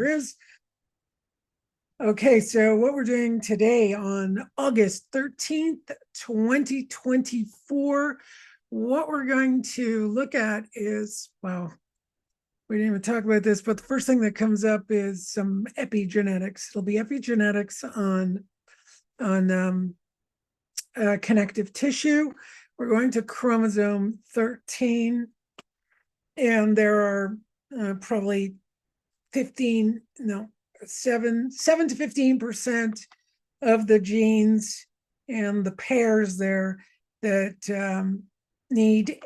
is. Okay, so what we're doing today on August 13th, 2024, what we're going to look at is, well, we didn't even talk about this, but the first thing that comes up is some epigenetics. It'll be epigenetics on connective tissue. We're going to chromosome 13, and there are probably 15, no, 7 to 15% of the genes and the pairs there that need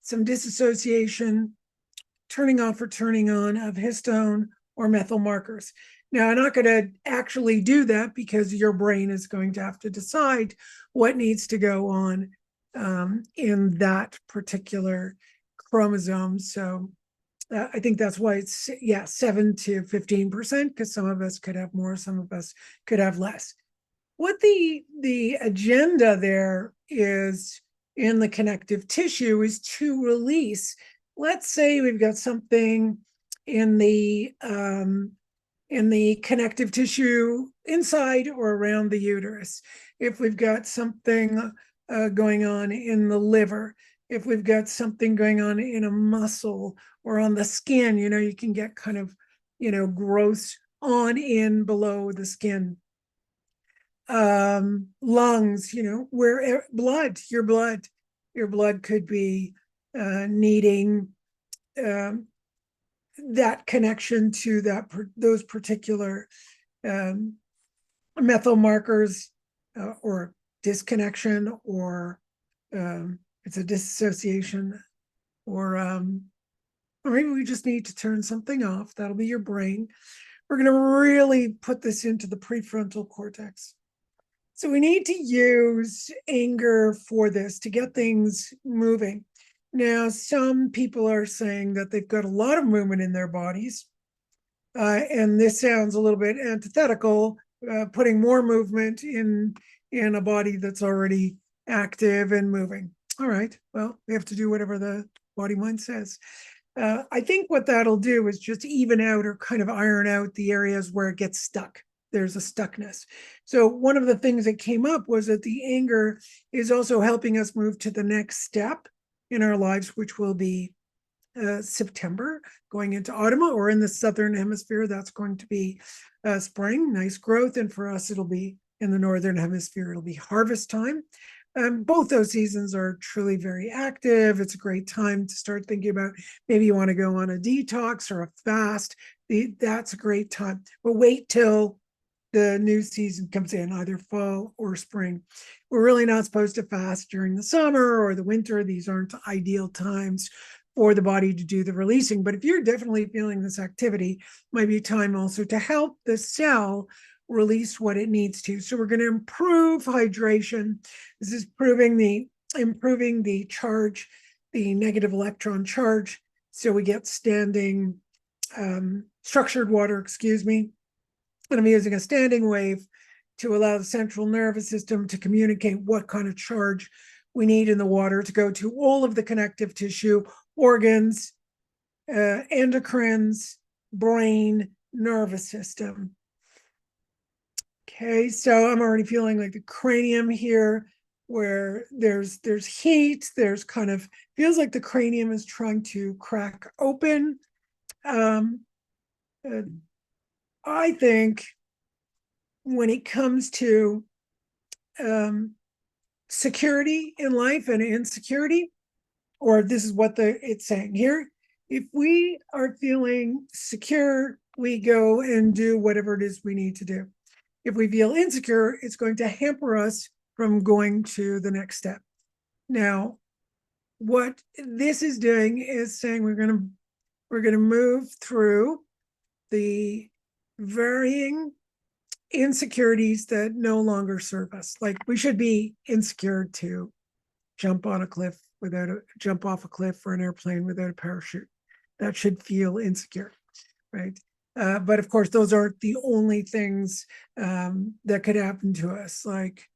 some dissociation, turning off or turning on of histone or methyl markers. Now, I'm not going to actually do that because your brain is going to have to decide what needs to go on in that particular chromosome. So I think that's why it's 7 to 15%, because some of us could have more, some of us could have less. What the agenda there is in the connective tissue is to release. Let's say we've got something in the connective tissue inside or around the uterus. If we've got something going on in the liver, if we've got something going on in a muscle or on the skin, you can get kind of, growths on in below the skin. Lungs, where your blood could be needing that connection to those particular methyl markers, or disconnection, or it's a dissociation, or maybe we just need to turn something off. That'll be your brain. We're going to really put this into the prefrontal cortex. So we need to use anger for this to get things moving. Now, some people are saying that they've got a lot of movement in their bodies. And this sounds a little bit antithetical, putting more movement in a body that's already active and moving. All right, well, we have to do whatever the body mind says. I think what that'll do is just even out or kind of iron out the areas where it gets stuck. There's a stuckness. So one of the things that came up was that the anger is also helping us move to the next step in our lives, which will be September, going into autumn, or in the southern hemisphere, that's going to be spring, nice growth. And for us, it'll be in the northern hemisphere, it'll be harvest time. Both those seasons are truly very active. It's a great time to start thinking about maybe you want to go on a detox or a fast. That's a great time. But wait till the new season comes in, either fall or spring. We're really not supposed to fast during the summer or the winter. These aren't ideal times for the body to do the releasing. But if you're definitely feeling this activity, it might be time also to help the cell release what it needs to. So we're going to improve hydration. This is improving the charge, the negative electron charge. So we get standing structured water, and I'm using a standing wave to allow the central nervous system to communicate what kind of charge we need in the water to go to all of the connective tissue, organs, endocrines, brain, nervous system. Okay, so I'm already feeling like the cranium here, where there's heat, there's kind of, feels like the cranium is trying to crack open. I think when it comes to security in life and insecurity, or this is what it's saying here, if we are feeling secure, we go and do whatever it is we need to do. If we feel insecure, it's going to hamper us from going to the next step. Now, what this is doing is saying we're going to move through the varying insecurities that no longer serve us. Like, we should be insecure to jump off a cliff or an airplane without a parachute. That should feel insecure, right? But of course, those aren't the only things that could happen to us. Like,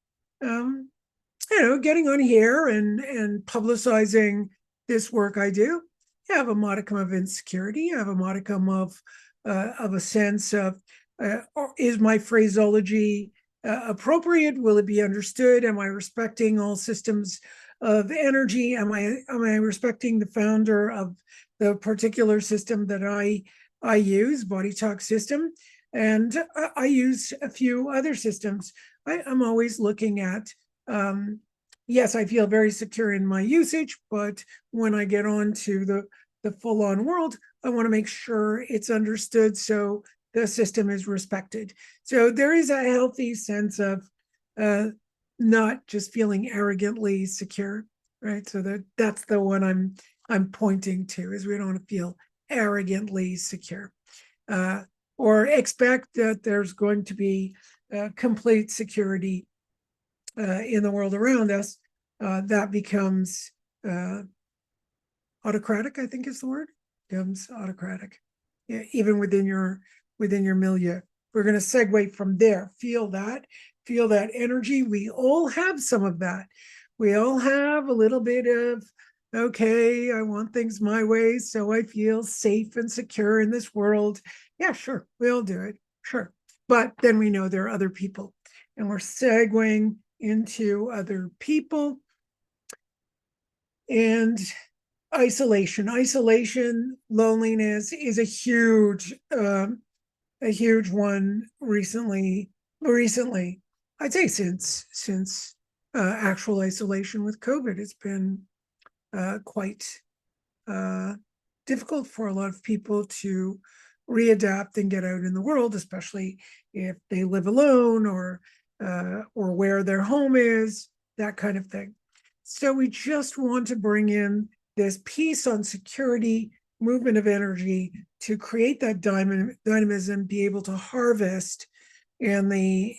getting on here and publicizing this work I do, you have a modicum of insecurity, you have a modicum of of a sense of, is my phraseology appropriate? Will it be understood? Am I respecting all systems of energy? Am I respecting the founder of the particular system that I use, Body Talk system? And I use a few other systems. I'm always looking at, yes, I feel very secure in my usage, but when I get on to the full-on world, I want to make sure it's understood so the system is respected. So there is a healthy sense of not just feeling arrogantly secure, right? So that's the one I'm pointing to, is we don't want to feel arrogantly secure. Or expect that there's going to be complete security in the world around us. That becomes autocratic, I think is the word. Becomes autocratic, yeah, even within your milieu. We're going to segue from there. Feel that energy. We all have some of that. We all have a little bit of, okay, I want things my way, so I feel safe and secure in this world. Yeah, sure, we all do it, sure. But then we know there are other people, and we're segueing into other people. And isolation, loneliness is a huge one recently. I'd say since actual isolation with COVID, it's been quite difficult for a lot of people to readapt and get out in the world, especially if they live alone or where their home is, that kind of thing. So we just want to bring in this piece on security, movement of energy, to create that dynamism, be able to harvest in the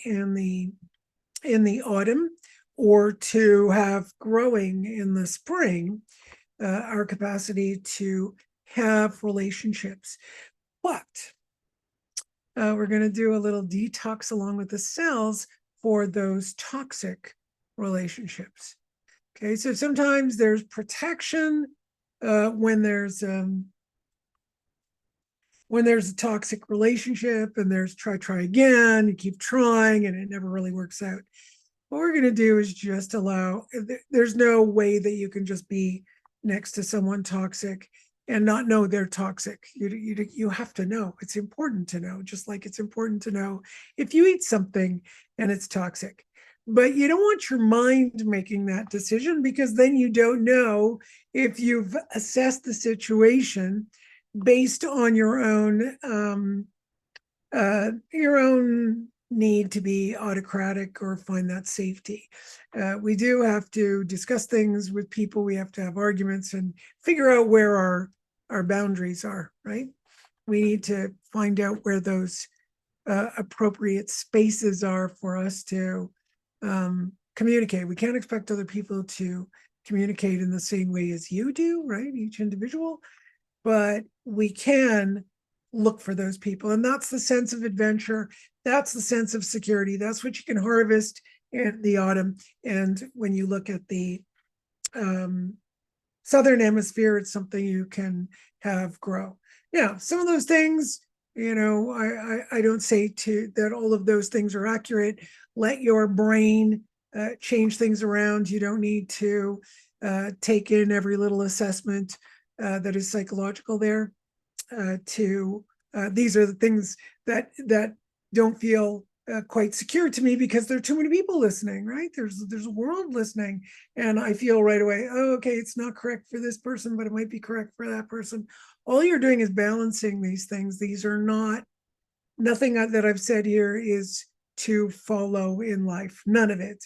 autumn, or to have growing in the spring, our capacity to have relationships. But we're going to do a little detox along with the cells for those toxic relationships. Okay, so sometimes there's protection when there's a toxic relationship, and there's try again, you keep trying and it never really works out. What we're going to do is just allow, there's no way that you can just be next to someone toxic and not know they're toxic. You have to know. It's important to know, just like it's important to know if you eat something and it's toxic. But you don't want your mind making that decision, because then you don't know if you've assessed the situation based on your own need to be autocratic or find that safety. We do have to discuss things with people. We have to have arguments and figure out where our boundaries are, right? We need to find out where those appropriate spaces are for us to communicate. We can't expect other people to communicate in the same way as you do, right? Each individual, but we can look for those people. And that's the sense of adventure. That's the sense of security. That's what you can harvest in the autumn. And when you look at the Southern Hemisphere, it's something you can have grow. Yeah, some of those things, I don't say that all of those things are accurate. Let your brain change things around. You don't need to take in every little assessment that is psychological there. These are the things that don't feel quite secure to me, because there are too many people listening, right? There's a world listening, and I feel right away, oh, okay, it's not correct for this person, but it might be correct for that person. All you're doing is balancing these things. These are nothing that I've said here is to follow in life. None of it.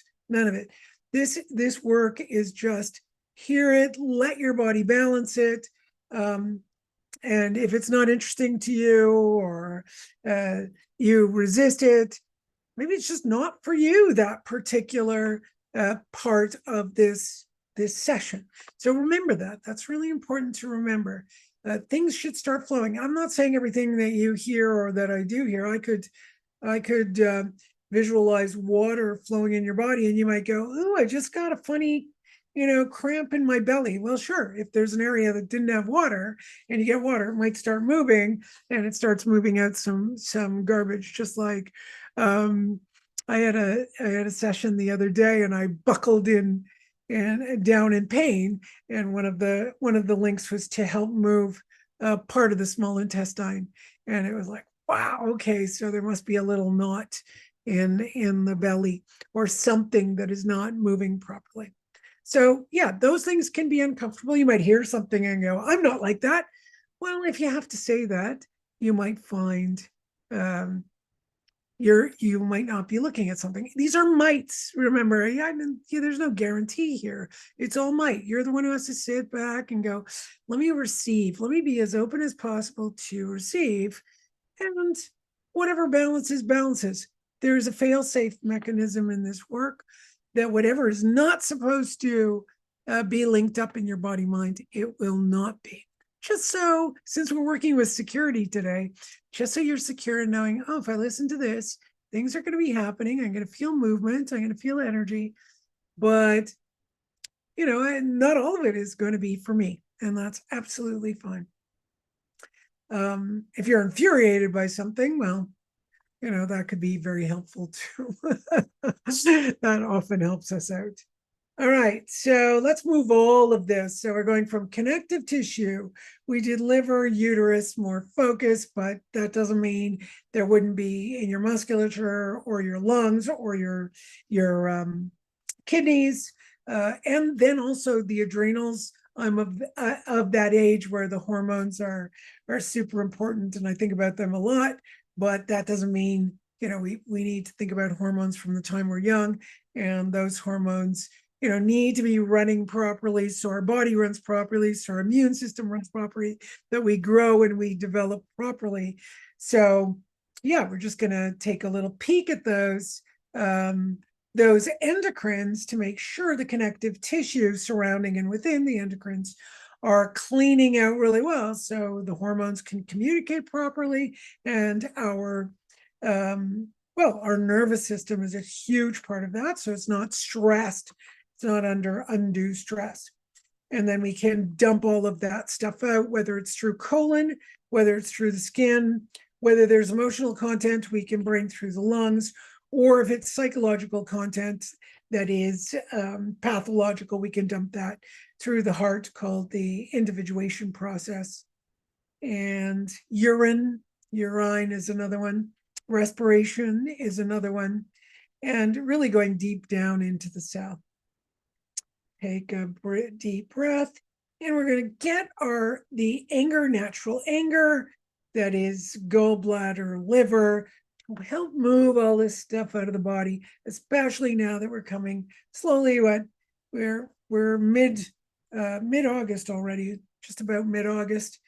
This work is just hear it, let your body balance it. And if it's not interesting to you, or you resist it, maybe it's just not for you, that particular part of this session. So remember that. That's really important to remember. Things should start flowing. I'm not saying everything that you hear or that I do here. I could visualize water flowing in your body, and you might go, oh, I just got a funny, cramp in my belly. Well, sure, if there's an area that didn't have water and you get water, it might start moving, and it starts moving out some garbage. Just like I had a session the other day, and I buckled in and down in pain, and one of the links was to help move part of the small intestine, and it was like, wow, okay, so there must be a little knot in the belly or something that is not moving properly. So yeah, those things can be uncomfortable. You might hear something and go, I'm not like that. Well, if you have to say that, you might find um, you might not be looking at something. These are mights. Remember, there's no guarantee here. It's all might. You're the one who has to sit back and go, let me receive. Let me be as open as possible to receive. And whatever balances. There's a fail-safe mechanism in this work that whatever is not supposed to be linked up in your body mind, it will not be. Just so, since we're working with security today, just so you're secure in knowing, oh, if I listen to this, things are going to be happening. I'm going to feel movement. I'm going to feel energy. But, not all of it is going to be for me. And that's absolutely fine. If you're infuriated by something, well, that could be very helpful too. That often helps us out. All right, so let's move all of this. So we're going from connective tissue. We did liver, uterus, more focus, but that doesn't mean there wouldn't be in your musculature or your lungs or your kidneys, and then also the adrenals. I'm of that age where the hormones are super important, and I think about them a lot. But that doesn't mean we need to think about hormones from the time we're young, and those hormones need to be running properly, so our body runs properly, so our immune system runs properly, that we grow and we develop properly. So yeah, we're just going to take a little peek at those endocrines to make sure the connective tissue surrounding and within the endocrines are cleaning out really well, so the hormones can communicate properly, and our nervous system is a huge part of that, so it's not stressed, it's not under undue stress. And then we can dump all of that stuff out, whether it's through colon, whether it's through the skin, whether there's emotional content we can bring through the lungs, or if it's psychological content that is pathological, we can dump that through the heart, called the individuation process. And urine is another one. Respiration is another one. And really going deep down into the cell. Take a deep breath, and we're going to get the natural anger, that is gallbladder, liver, to help move all this stuff out of the body, especially now that we're coming slowly. We're mid-August already, just about mid-August,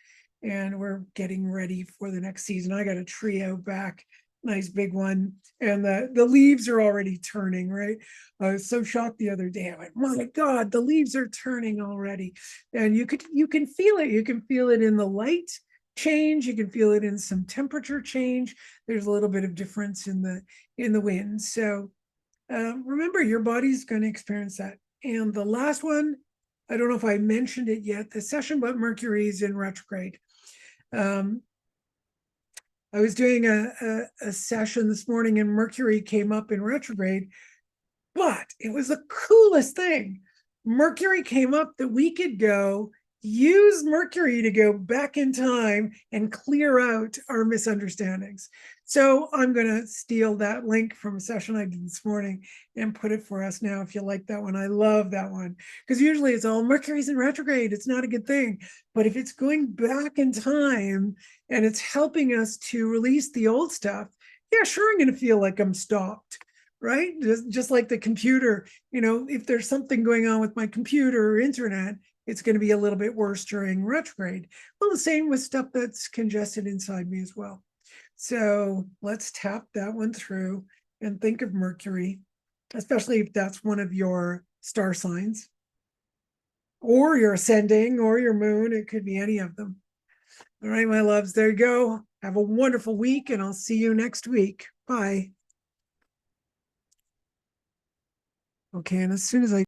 and we're getting ready for the next season. I got a tree out back, nice big one, and the leaves are already turning, right? I was so shocked the other day. I went, my God, the leaves are turning already. And you can feel it. You can feel it in the light change. You can feel it in some temperature change. There's a little bit of difference in the wind. So remember, your body's going to experience that. And the last one, I don't know if I mentioned it yet, the session, but Mercury is in retrograde. I was doing a session this morning, and Mercury came up in retrograde, but it was the coolest thing. Mercury came up that we could use Mercury to go back in time and clear out our misunderstandings. So I'm going to steal that link from a session I did this morning and put it for us now, if you like that one. I love that one, because usually it's all Mercury's in retrograde. It's not a good thing. But if it's going back in time and it's helping us to release the old stuff, yeah, sure, I'm going to feel like I'm stopped. Right? Just like the computer, if there's something going on with my computer or internet, it's going to be a little bit worse during retrograde. Well, the same with stuff that's congested inside me as well. So let's tap that one through and think of Mercury, especially if that's one of your star signs, or your ascending, or your moon. It could be any of them. All right, my loves, there you go. Have a wonderful week, and I'll see you next week. Bye. Okay, and as soon as I